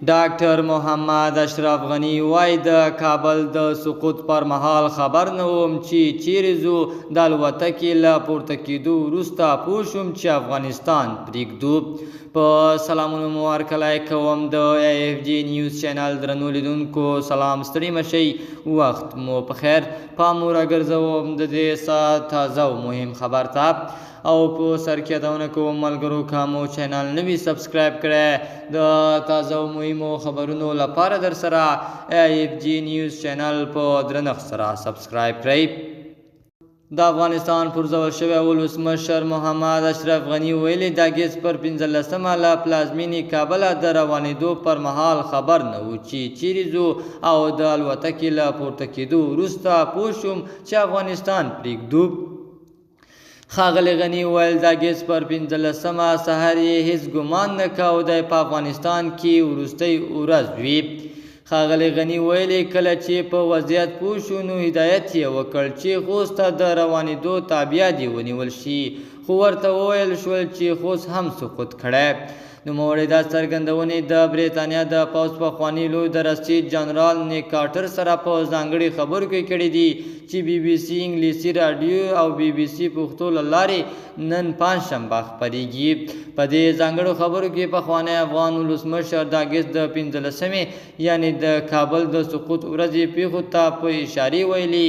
ډاکټر محمد اشرف غني وایي د کابل د سقوط پر مهال خبر نه وم چې چیرې ځو، د الوتکې له پورته کېدو وروسته پوه شوم چې افغانستان پرېږدو. په سلامونو مو هرکلی کوم د AFG نیوز چینل درنو لیدونکو، سلام، ستړي مه شئ، وخت مو په خیر. پام مو راګرځوم د دې ساعت تازه او مهم خبر ته، او په سر کې یادونه کوم ملګرو که مو چینل نوي سبسکرایب کړی د تازه او مهمو خبرونو لپاره در سره AFG نیوز چینل په درنښت سره سبسکرایب کړئ. د افغانستان پرځول شوی ولسمشر محمد اشرف غني ویلي د اګست پر 15مه له پلازمینې کابله د روانېدو پر مهال خبر نه و چې چیرې ځو، او د الوتکې له پورته کېدو وروسته پوه شوم چې افغانستان پرېږدو. ښاغلي غني ویل د اګست پر 15مه سهار یې هېڅ ګمان نه کاوه دی په افغانستان کې وروستۍ ورځ وي. ښاغلي غني ویلي کله چې په وضعیت پوه شو نو هدایت یې وکړ چې خوست ته د روانېدو تابعه دې ونیول شي، خو ورته وویل شول چې خوست هم سقوط کړی. نوموړي دا څرګندونې د بریتانیا د پوځ پخواني لوی درستي جنرال نیک کارټر سره په ځانګړي خبرو کې کړي دي چې BBC انګلیسي راډیو او BBC پښتو له لارې نن پنجشنبه خپرېږي. په دې ځانګړو خبرو کې پخوانی افغان ولسمشر د اګست د 15مې یعنې د کابل د سقوط ورځې پیښو ته په اشارې ویلي.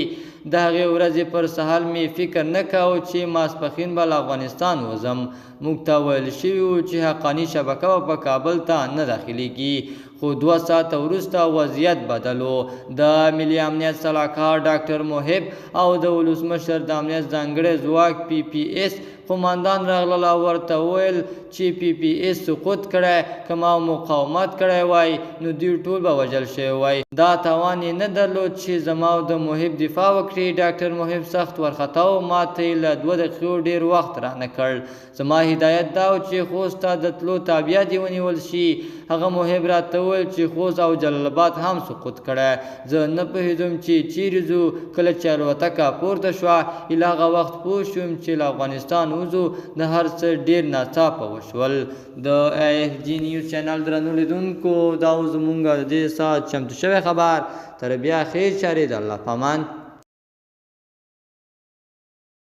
د هغې ورځې پر سهال مې فکر نه کاوه چې ماسپښین به له افغانستان وځم. موږ ته ویل شوي وو چې حقاني شبکه به په کابل ته نه داخلیږي، خو 2 ساعته وروسته وضعیت بدل و. د ملي امنیت سلاکار ډاکټر محب او د ولسمشر د امنیت ځانګړی ځواک PPS قماندان راغلل او ورته وویل چې PPS سقوط کړی، که ما مقاومت کړی وای نو دوی ټول به وژل شوي وای. دا توان یې نه درلود چې زما او د محب دفاع وکړي. ډاکټر محب سخت وارخطا و، ما ته یې له 2 دقیقو ډېر وخت رانه کړ. زما هدایت دا و چې خوست ته د تلو تابعه دې ونیول شي. هغه محب راته وویل چې خوست او جلال آباد هم سقوط کړی. زه نه پوهېدم چې چیرې ځو. کله چې الوتکه پورته شوه ایله هغه وخت پوه شوم چې له افغانستان وځو. د هر څه ډېر ناڅاپه وشول. د AFG نیوز چینل درنو لیدونکو، دا و زموږ د دې ساعت چمتو شوی خبر. تر بیا خیر چارې، د الله په امان.